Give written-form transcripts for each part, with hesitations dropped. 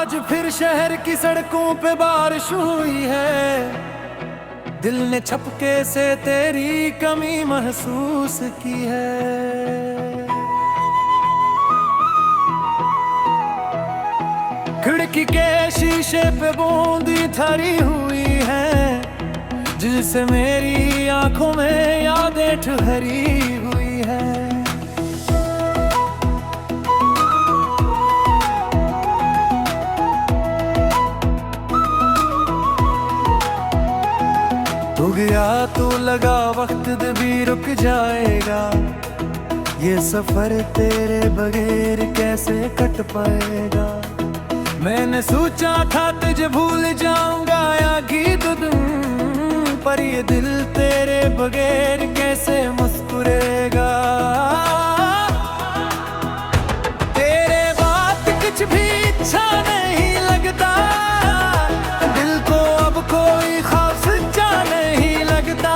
आज फिर शहर की सड़कों पे बारिश हुई है, दिल ने छपके से तेरी कमी महसूस की है। खिड़की के शीशे पे बूंदी ठहरी हुई है, जिससे मेरी आंखों में यादें ठहरी हुई है। तू गया तू लगा वक्त भी रुक जाएगा, ये सफर तेरे बगैर कैसे कट पाएगा। मैंने सोचा था तुझे भूल जाऊंगा या गीत दूं, पर ये दिल तेरे बगैर कैसे मुस्कुरेगा। तेरे बात कुछ भी अच्छा नहीं लगता, दिल को अब कोई खास सच्चा नहीं लगता।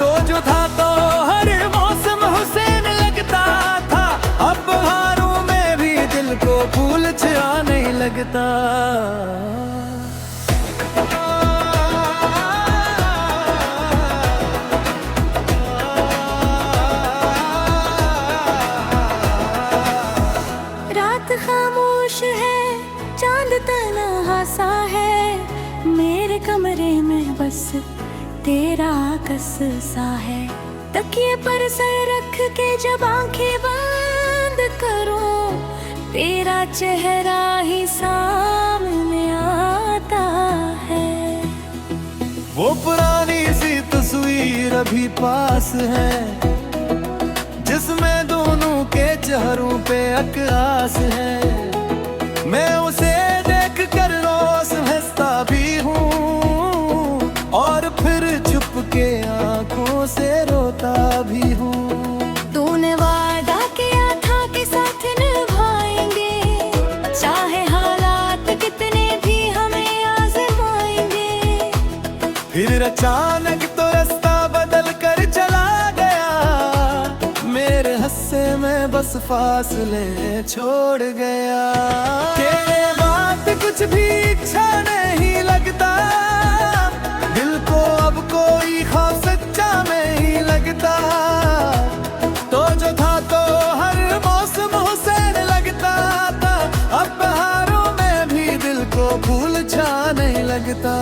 तो जो था तो हर मौसम हुसैन लगता था, अब बहारों में भी दिल को फूल अच्छा नहीं लगता। रात खामोश है, चांद तन्हा सा है, मेरे कमरे में बस तेरा कस सा है। तकिए पर सर रख के जब आंखें बंद करूं, तेरा चेहरा ही सामने आता है। वो पुरानी सी तस्वीर अभी पास है, जिसमें दोनों के चेहरों पे अक्कास है। मैं उसे देख कर रोज हंसता भी हूँ, और फिर छुप के आंखों से रोता भी हूँ। तूने वादा किया था कि साथ निभाएंगे, चाहे हालात कितने भी हमें आजमाएंगे। फिर अचानक तो रास्ता बदल कर चला गया, मेरे हस्से में बस फासले छोड़ गया। तेरे बात कुछ भी अच्छा नहीं लगता, दिल को अब कोई खास सच्चा नहीं लगता। तो जो था तो हर मौसम हुसैन लगता था, अब बहारों में भी दिल को फूल अच्छा नहीं लगता।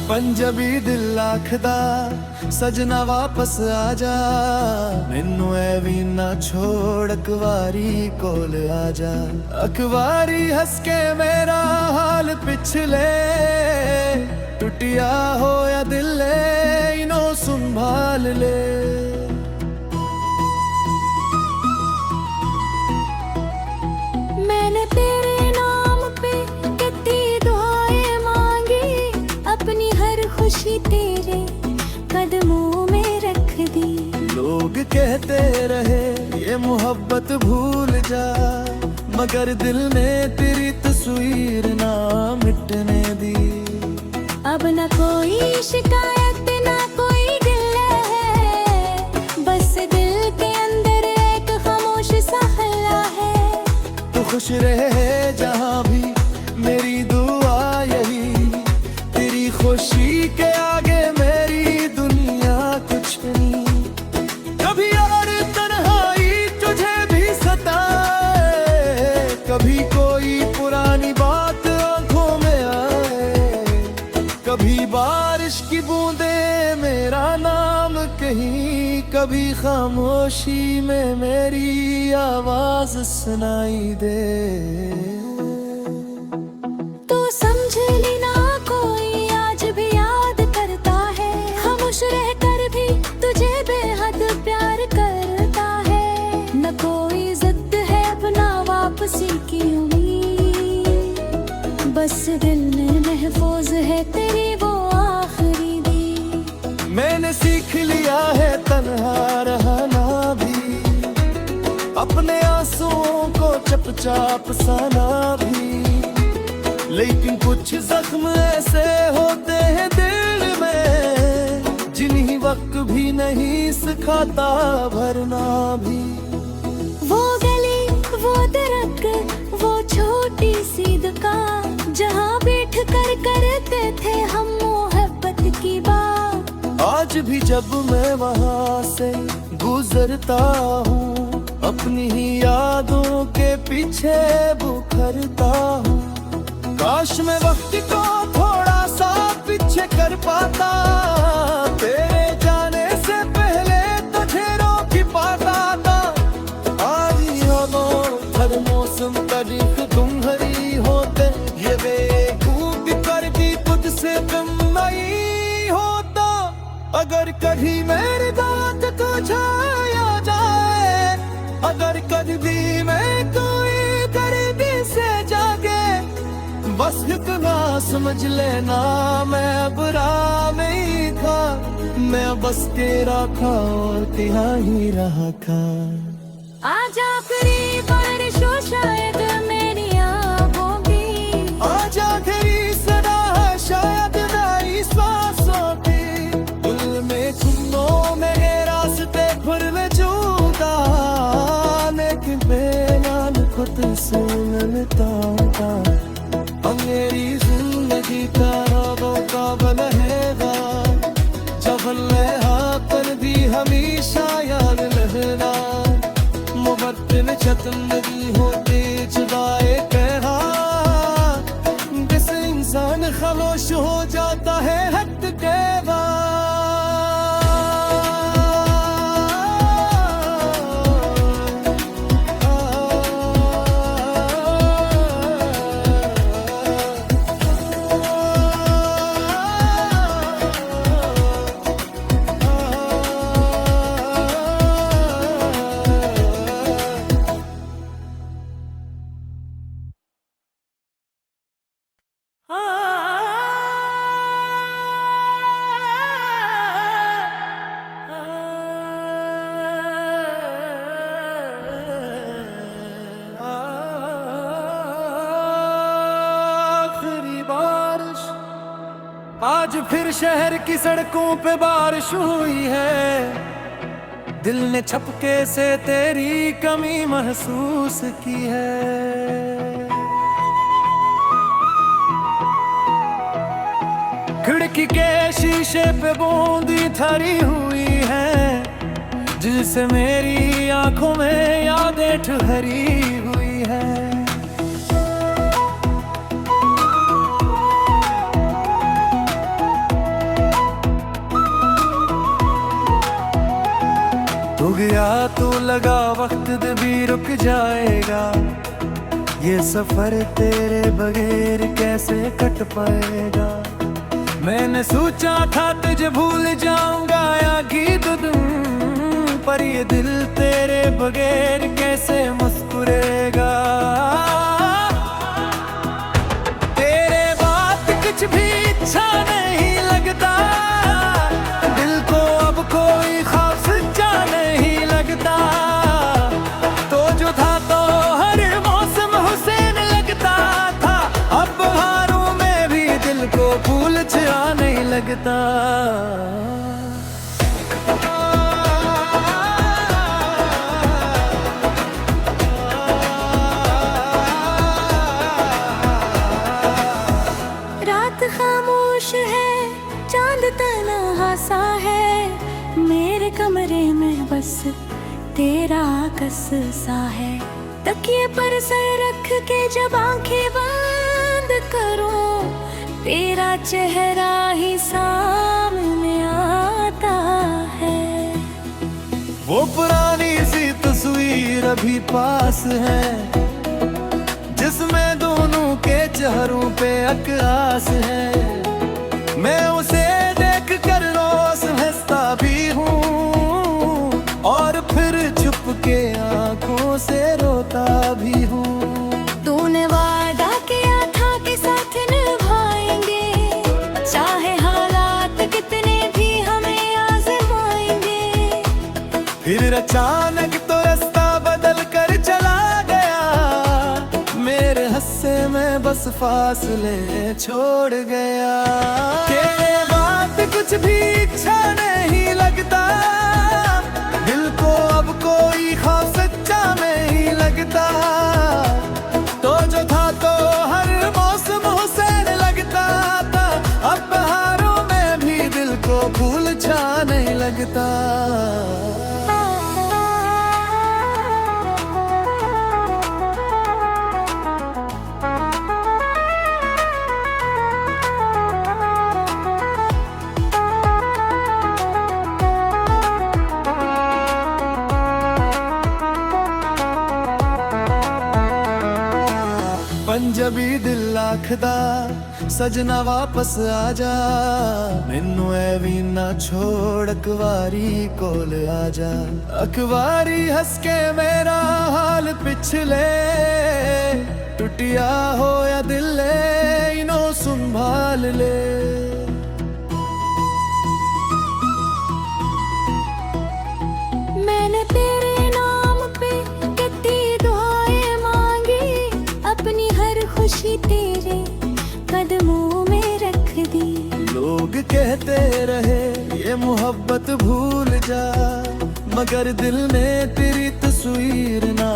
पंजाबी दिल आखदा सजना वापस आजा, मैनू ऐवी ना छोड़ अखबारी कोल आजा। अखबारी हंस के मेरा हाल पिछले, टुटिया होया दिल इनो संभाल ले। मैंने तेरे नाम पे कितनी दुआएं मांगी, अपनी हर खुशी तेरे कदमों में रख दी। लोग कहते रहे ये मोहब्बत भूल जा, मगर दिल ने तेरी तस्वीर ना मिटने दी। अब न कोई शिकायत ना कोई गिला है, बस दिल के अंदर एक खामोश सा हल्ला है। तू खुश रहे जहाँ भी, मेरी दुआ यही, तेरी खुशी के आगे मेरी दुनिया कुछ नहीं। कभी और तन्हाई तुझे भी सताए, कभी कोई पुरानी बात आंखों में आए, कभी बारिश की बूंदे मेरा नाम कहीं, कभी खामोशी में मेरी आवाज सुनाई दे। तू समझ लेना कोई आज भी याद करता है, खामोश रह कर भी तुझे बेहद प्यार करता है। न कोई जिद है अपना वापसी की उम्मीद, बस दिल में महफूज है तेरी वो आखिरी दी। मैंने सीख लिया है तन्हा रहा चुपचाप साना भी, लेकिन कुछ जख्म ऐसे होते हैं दिल में जिन्हीं वक्त भी नहीं सिखाता भरना भी। वो गली, वो दरख्त, वो छोटी सी दुकान, जहाँ बैठ कर करते थे हम मोहब्बत की बात। आज भी जब मैं वहाँ से गुजरता हूँ, अपनी ही यादों के पीछे बुखरता हूँ। काश मैं वक्त को थोड़ा सा पीछे कर पाता, तेरे जाने से पहले तुझे रोक ही पाता था। आज यादों हर मौसम तारीख तुम्हारी होते, ये बेवकूफ करती तुझसे कम नहीं होता। अगर कभी मेरे दांत को छाया जाए, अगर कभी मैं कोई गरीबी से जागे, बस इतना समझ लेना मैं बुरा नहीं था। मैं बस तेरा था और तेरा ही रहा था। आज आखिरी बारिश हो शायद मेरी आँखों की, आज आखिरी सदा है शायद मेरी सांसों की। दिल में सुनो मेरे रास्ते भर में जुदा, लेकिन बेनाम खुद से मिलता था। मेरी जिंदगी का काबल रहेगा, जब हाँ कर दी हमेशा याद रहना। मुबत्तिल चतनगी होती जुदाए कहना, जिस इंसान खामोश हो जाता है हद के बाद। आज फिर शहर की सड़कों पे बारिश हुई है, दिल ने छपके से तेरी कमी महसूस की है। खिड़की के शीशे पे बूंदी ठहरी हुई है, जिससे मेरी आंखों में यादें ठहरी हुई है। तू गया तो लगा वक्त भी रुक जाएगा, ये सफर तेरे बगैर कैसे कट पाएगा। मैंने सोचा था तुझे भूल जाऊंगा या गीत दूं, पर ये दिल तेरे बगैर कैसे मुस्कुरेगा। तेरे बात कुछ भी अच्छा नहीं लगता, दिल को अब कोई खास सच्चा नहीं लगता। तो जो था तो हर मौसम हुसैन लगता था, अब बहारों में भी दिल को फूल अच्छा नहीं लगता। रात खामोश है, चांद तन्हा सा है, मेरे कमरे में बस तेरा कस सा है। तकिए पर सर रख के जब आंखें बंद करूं, तेरा चेहरा ही सामने आता है। वो पुरानी सी तस्वीर अभी पास है, जिसमें दोनों के चेहरों पे अकरास है। मैं उसे देख कर रोज हंसता भी हूँ, और फिर छुप के आंखों से रोता भी हूँ। तूने वादा किया था कि साथ निभाएंगे, चाहे हालात कितने भी हमें आजमाएंगे। फिर अचानक तो रास्ता बदल कर चला गया, बस फासले छोड़ गया। के बात कुछ भी अच्छा नहीं लगता, दिल को अब कोई खौफ सच्चा नहीं लगता। तो जो था तो हर मौसम हुसैन लगता था, अब बहारों में भी दिल को फूल छा नहीं लगता। पंजाबी दिल आखदा सजना वापस आ जा, मैनू ऐवी ना छोड़ अकवारी कोल आ जा। अकवारी हंस के मेरा हाल पिछले, टुटिया होया दिल इनो संभाल ले। मैंने तेरे नाम पे कितनी दुआएं मांगी, अपनी हर खुशी तेरे कदमों में रख दी। लोग कहते रहे ये मोहब्बत भूल जा, मगर दिल ने तेरी तस्वीर ना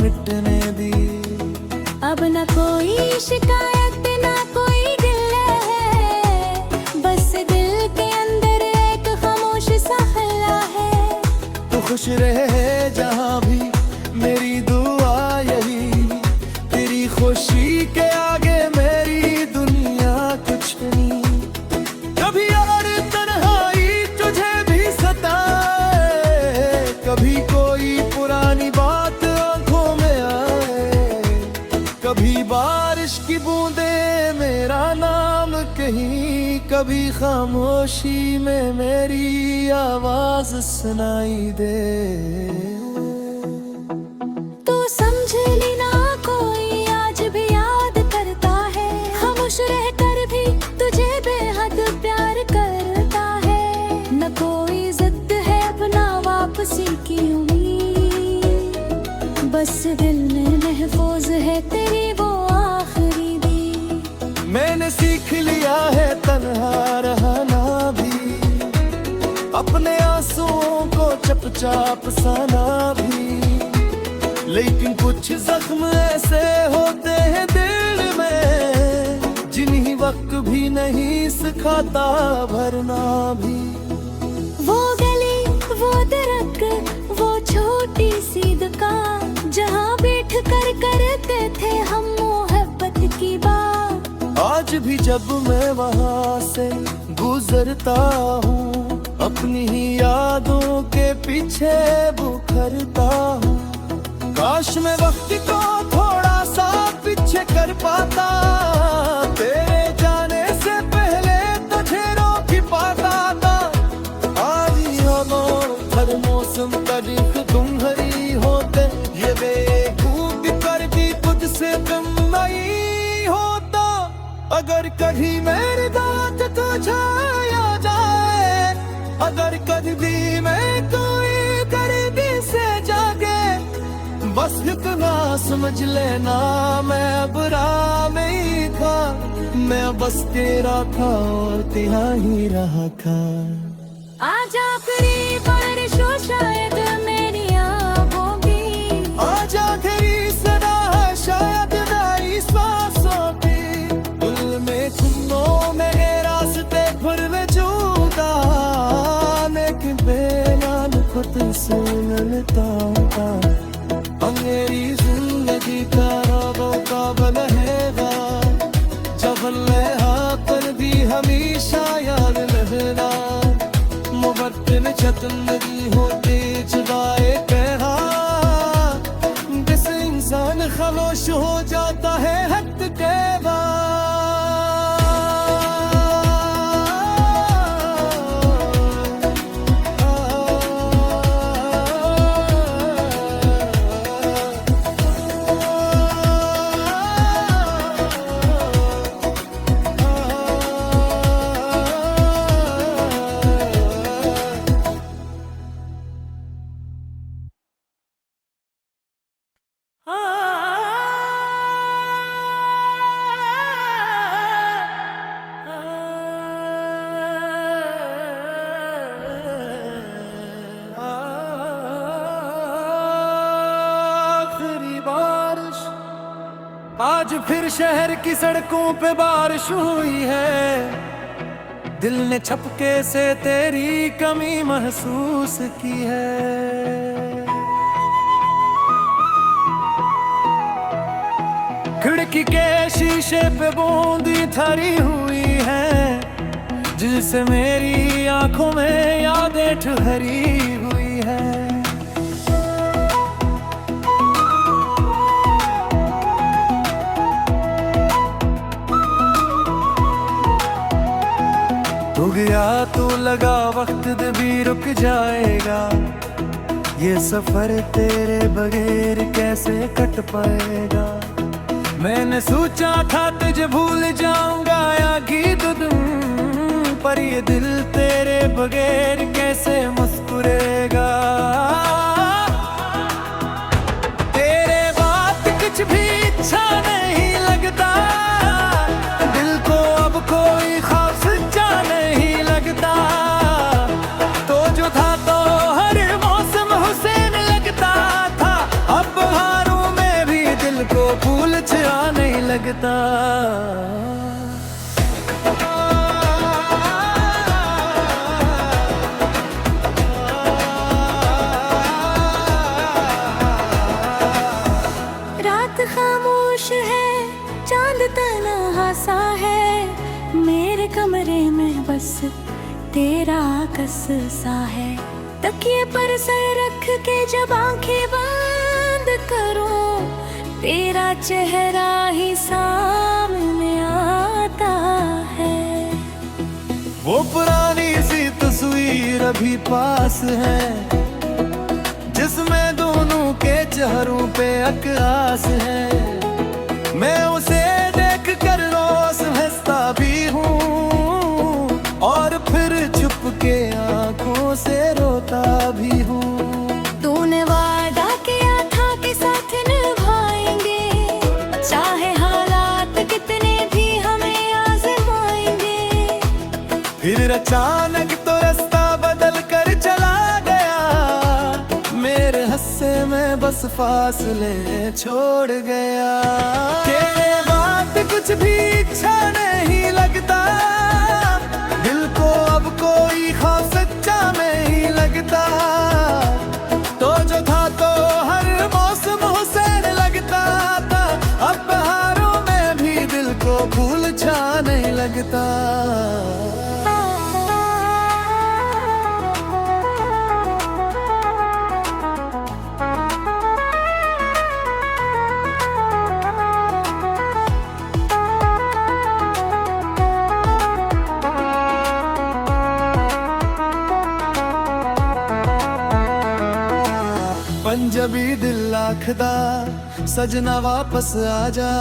मिटने दी। अब ना कोई शिकायत ना कोई गिला है, बस दिल के अंदर एक खामोश सा हल्ला है। तू खुश रहे जहाँ भी मेरी दुआ यही, तेरी खुशी के आगे मेरी दुनिया कुछ नहीं। कभी और तन्हाई तुझे भी सताए, कभी कोई पुरानी बात आंखों में आए, कभी बारिश की बूंदे मेरा नाम कहीं, कभी खामोशी में मेरी आवाज सुनाई दे। तो समझ लेना कोई आज भी याद करता है, खामोश रहकर भी तुझे बेहद प्यार करता है। न कोई जिद है अपना वापसी की उम्मीद, बस दिल में महफूज है तेरी वो आखिरी दी। मैंने सीख लिया है तन्हा रहना भी, अपने आंसुओं को चुपचाप साना भी। लेकिन कुछ जख्म ऐसे होते हैं दिल में, जिन्हीं वक्त भी नहीं सिखाता भरना भी। वो गली वो दरख्त वो छोटी सी दुकान, जहाँ बैठ कर करते थे हम मोहब्बत की बात। आज भी जब मैं वहाँ से गुजरता हूँ, अपनी ही यादों के पीछे बुखरता हूँ। काश मैं वक्त को थोड़ा सा पीछे कर पाता, तेरे जाने से पहले तुझे रोक ही पाता था। आज हर मौसम तारीख तुम्हारी होते, ये बेवकूफी कर दी तुझसे कम नहीं होता। अगर कभी मेरे दांत तो छाया जाए, अगर कभी मैं कोई दर्दी से जागे, बस इतना समझ लेना मैं बुरा नहीं था। मैं बस तेरा था और तेरा ही रहा था। आज आखिरी बारिश हो शायद मेरी आँखों की, आज आखिरी सदा है शायद मेरी सांसों की। दिल में सुनो मेरे रास्ते फिर वजूदा, लेकिन बेलान खुद से मिलता था। मेरी जिंदगी का मुकाबल रहेगा, जब पर भी हमेशा याद रहना। मुबत्तिन चतनगी होते जुदाए कहना, जिस इंसान खामोश हो जाता है हद के बाद। आज फिर शहर की सड़कों पे बारिश हुई है, दिल ने छपके से तेरी कमी महसूस की है। खिड़की के शीशे पे बूंदी ठहरी हुई है, जिससे मेरी आंखों में यादें ठहरी हुई है। तू गया तो लगा वक्त भी रुक जाएगा, ये सफर तेरे बगैर कैसे कट पाएगा। मैंने सोचा था तुझे भूल जाऊंगा या गीत दूं, पर ये दिल तेरे बगैर कैसे मुस्कुरेगा। तेरे बात कुछ भी अच्छा नहीं लगता, दिल को अब कोई खास सच्चा नहीं लगता। तो जो था तो हर मौसम हुसैन लगता था, अब बहारों में भी दिल को फूल अच्छा नहीं लगता। रात खामोश है, चांद तन्हा सा है, मेरे कमरे में बस तेरा कस सा है। तकिए पर सर रख के जब आंखें बंद करूं, तेरा चेहरा ही सामने आता है। वो पुरानी सी तस्वीर अभी पास है, जिसमें दोनों के चेहरों पे अकरास है। मैं उसे देख कर रोज हंसता भी हूँ, और फिर चुप के आंखों से रोता भी हूँ। तूने वादा किया था कि साथ निभाएंगे, चाहे हालात कितने भी हमें आजमाएंगे। फिर अचानक तो रास्ता बदल कर चला गया, मेरे हस्से में बस फासले छोड़ गया। तेरे बात कुछ भी अच्छा नहीं लगता, दिल को अब कोई खास सच्चा नहीं लगता। तो जो था तो हर मौसम हुसैन लगता था, अब बहारों में भी दिल को फूल अच्छा नहीं लगता। पंजाबी दिल आखदा सजना वापस आजा,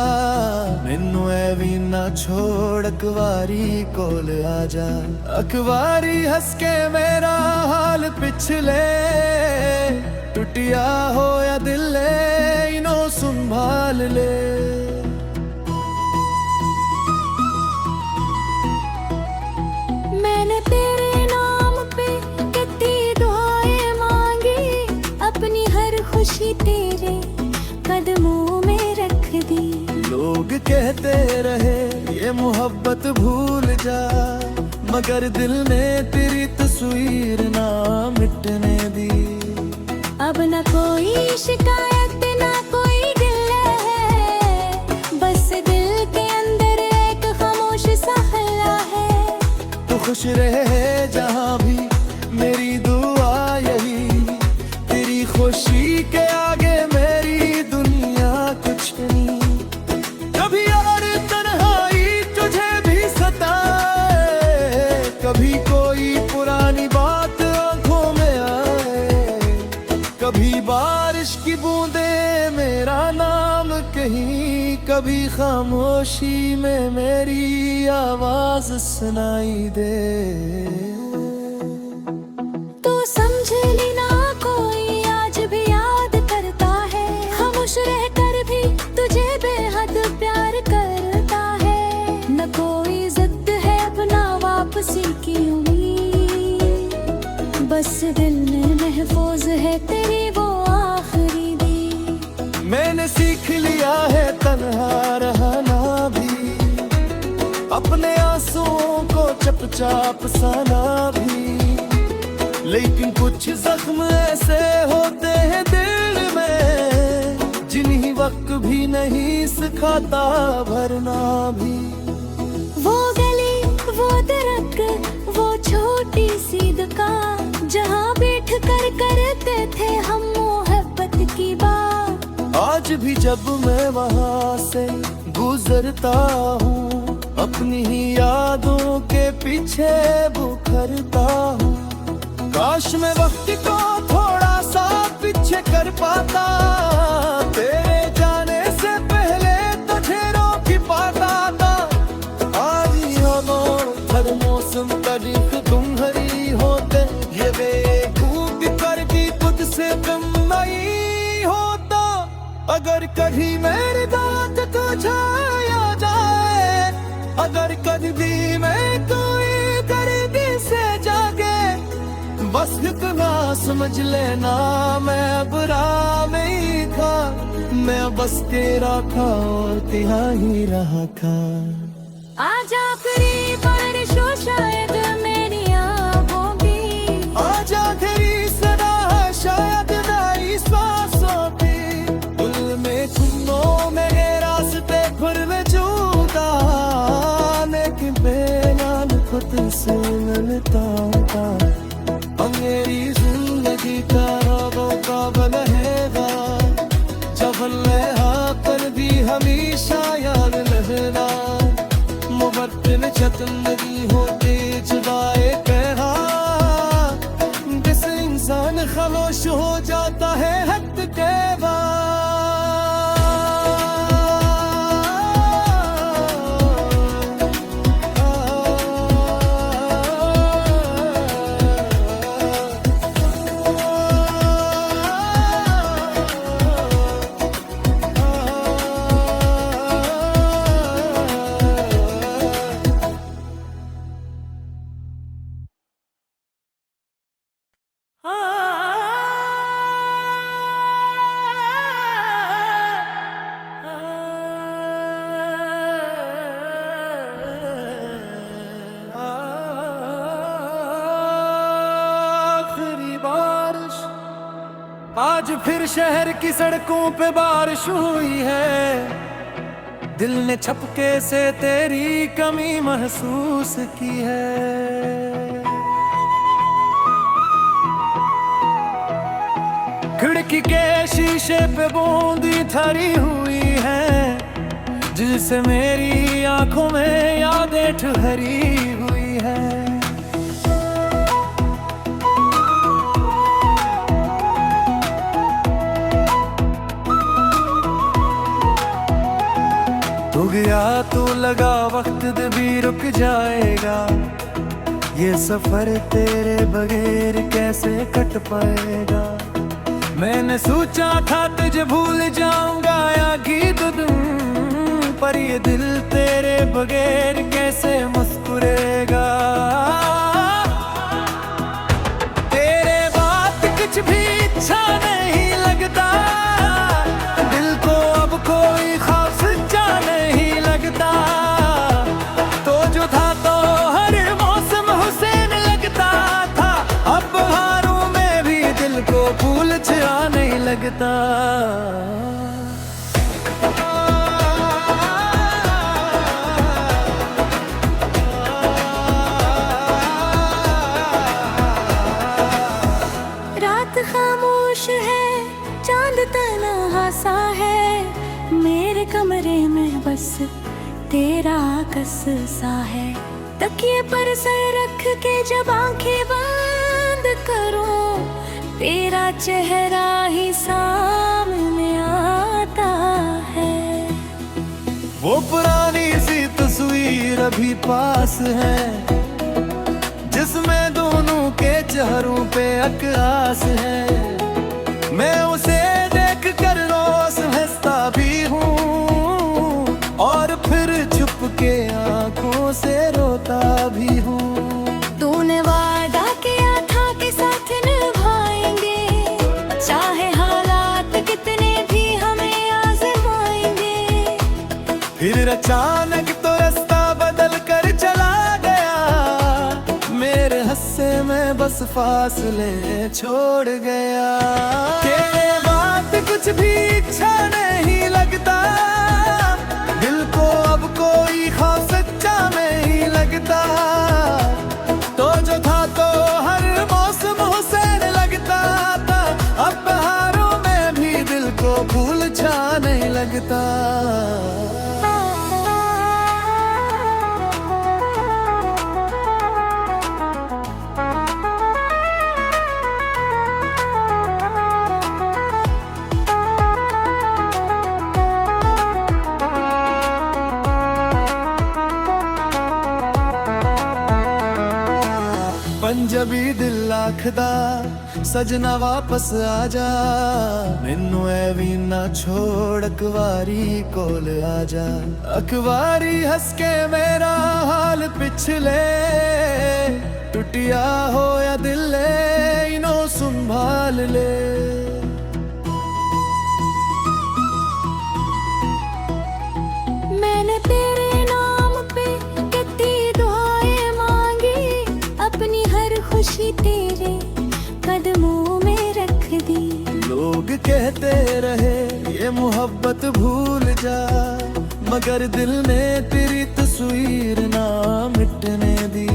मैनू ऐवी ना छोड़ अखबारी कोल आजा। अखबारी हंस के मेरा हाल पिछले, टूटिया होया दिल इनो संभाल ले। मैंने तेरे नाम पे कितनी दुआएं मांगी, अपनी हर खुशी तेरे कदमों में रख दी। लोग कहते रहे ये मोहब्बत भूल जा, मगर दिल ने तेरी तस्वीर ना मिटने दी। अब न कोई शिकायत ना कोई गिला है, बस दिल के अंदर एक खामोश सा हल्ला है। तू खुश रहे जहाँ भी मेरी दुआ यही, तेरी खुशी के आगे मेरी दुनिया कुछ नहीं। कभी यार तन्हाई तुझे भी सताए, कभी कोई पुरानी बात आंखों में आए, कभी बारिश की बूंदे मेरा नाम कहीं, कभी खामोशी में मेरी आवाज सुनाई दे। तू समझ ली ना कोई आज भी याद करता है, खामोश रहकर भी तुझे बेहद प्यार करता है। न कोई जिद है अपना वापसी की उम्मीद, बस दिल में महफूज है तेरी वो आखिरी दी। मैंने सीख लिया है तन्हा रहना भी, अपने आंसुओं को चुपचाप सहना भी। लेकिन कुछ जख्म ऐसे होते हैं दिल में, जिन्हीं वक्त भी नहीं सिखाता भरना भी। वो गली, वो दरख्त, वो छोटी सी दुकान, जहाँ बैठ कर करते थे हम मोहब्बत की बात। आज भी जब मैं वहाँ से गुजरता हूँ, अपनी ही यादों के पीछे बुखरता हूँ। काश मैं वक्त को थोड़ा सा पीछे कर पाता, तेरे जाने से पहले तो ढेरों की पाता था। आज यादों हर मौसम तारीफ तुम्हारी होते, ये बेखूब कर भी खुद से कम नहीं होता। अगर कभी मेरे दांत को छाया जाए, अगर कभी मैं कोई दर्द से जागे, बस इतना समझ लेना मैं बुरा नहीं था। मैं बस तेरा था और तेरा ही रहा था। आज आखिरी बारिश हो शायद मेरी आँखों की, आज आखिरी सदा शायद मेरी सांसों की। दिल में सुनो मेरे रास्ते खुद में जुदा, लेकिन बेयान खुद से मिलता था। मेरी जिंदगी का रबों का बलहेगा, जब लहा कर भी हमेशा याद रहना। मुबद्दिल चतनगी होती जुदाई कहना, जिस इंसान खामोश हो जाता है हद के बाद। आज फिर शहर की सड़कों पे बारिश हुई है, दिल ने छपके से तेरी कमी महसूस की है। खिड़की के शीशे पे बूंदी ठहरी हुई है, जिससे मेरी आंखों में यादें ठहरी हुई है। तू गया तो लगा वक्त भी रुक जाएगा, ये सफर तेरे बगैर कैसे कट पाएगा। मैंने सोचा था तुझे भूल जाऊंगा या गीत दूं, पर ये दिल तेरे बगैर कैसे मुस्कुरेगा। तेरे बात कुछ भी अच्छा नहीं लगता, दिल को अब कोई खास नहीं लगता। तो जो था तो हर मौसम हुसैन लगता था, अब बहारों में भी दिल को फूल छा नहीं लगता। रात खामोश है, चांद तन्हा सा है, मेरे कमरे में बस तेरा कस सा है। तकिए पर सर रख के जब आंखें बंद करूं, तेरा चेहरा ही सामने आता है। वो पुरानी सी तस्वीर अभी पास है, जिसमें दोनों के चेहरों पे अकरास है। मैं उसे देख कर रोज हंसता भी हूँ, और फिर छुप के आंखों से रोता भी हूँ। तूने वादा किया था कि साथ निभाएंगे, चाहे हालात कितने भी हमें फिर अचानक तो रास्ता बदल कर चला गया, मेरे हस्से में बस फासले छोड़ गया। तेरे बात कुछ भी अच्छा नहीं लगता, दिल को अब कोई खौफ सच्चा नहीं लगता। तो जो था तो हर मौसम हुसैन लगता था, अब बहारों में भी दिल को फूल छा नहीं लगता। पंजाबी दिल आखदा सजना वापस आजा, मैनू ऐवी ना छोड़ अखबारी कोल आजा। अखबारी हंस के मेरा हाल पिछले, टुटिया होया दिल इनो संभाल ले। मैंने तेरे नाम पे कितनी दुआएं मांगी, अपनी हर खुशी तेरे कदमों में रख दी। लोग कहते रहे ये मोहब्बत भूल जा, मगर दिल ने तेरी तस्वीर ना मिटने दी।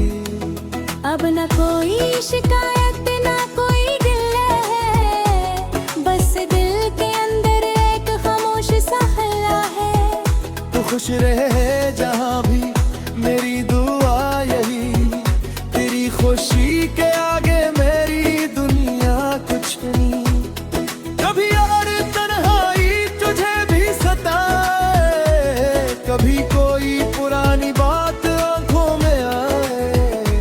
अब न कोई शिकायत ना कोई गिला है, बस दिल के अंदर एक खामोश सा हल्ला है। तू खुश रहे जहाँ भी मेरी दुआ यही, तेरी खुशी के आगे मेरी दुनिया कुछ नहीं। कभी और तन्हाई तुझे भी सताए, कभी कोई पुरानी बात आंखों में आए,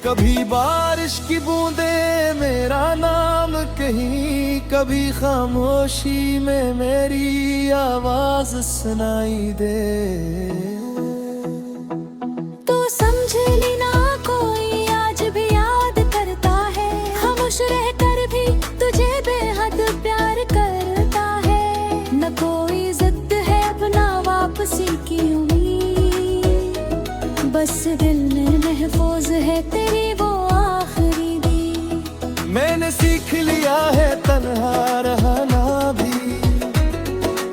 कभी बारिश की बूंदे मेरा नाम कहीं, कभी खामोशी में मेरी आवाज सुनाई दे। तू समझ लेना कोई आज भी याद करता है, खामोश रहकर भी तुझे बेहद प्यार करता है। न कोई जिद है अपना वापसी की उम्मीद, बस दिल में महफूज है तेरी वो आखिरी दी। मैंने सीख लिया है तन्हा रहना भी,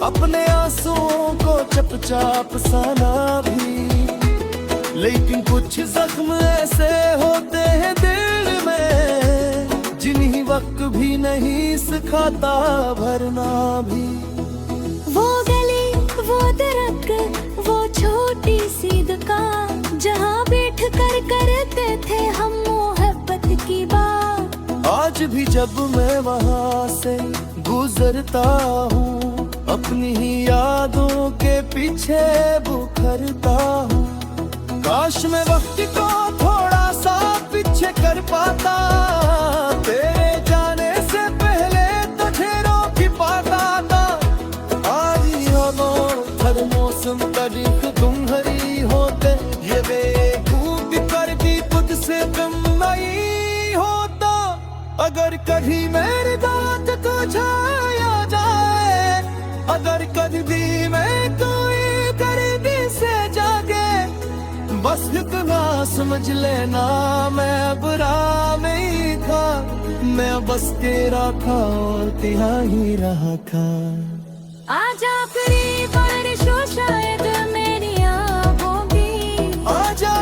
अपने आंसुओं को चुपचाप साना भी। लेकिन कुछ जख्म ऐसे होते हैं दिल में, जिन्हीं वक्त भी नहीं सिखाता भरना भी। वो गली वो दरख्त वो छोटी सी दुकान, जहाँ बैठ कर करते थे हम मोहब्बत की बात। आज भी जब मैं वहाँ से गुजरता हूँ, अपनी ही यादों के पीछे बुखरता हूँ। काश मैं वक्त को थोड़ा सा पीछे कर पाता, तेरे जाने से पहले तुझे रोक पाता था। आज ही हो हर मौसम तारीख तुम्हारी होते, ये बेवकूफ कर दी तुझसे कम नहीं होता। अगर कभी मेरे दांत को छाया जाए, अगर कभी भी मैं कोई दर्द से जागे, बस इतना समझ लेना मैं बुरा नहीं था। मैं बस तेरा था और तेरा ही रहा था। आजा करीब बारिश हो शायद मेरी आँखों की, आजा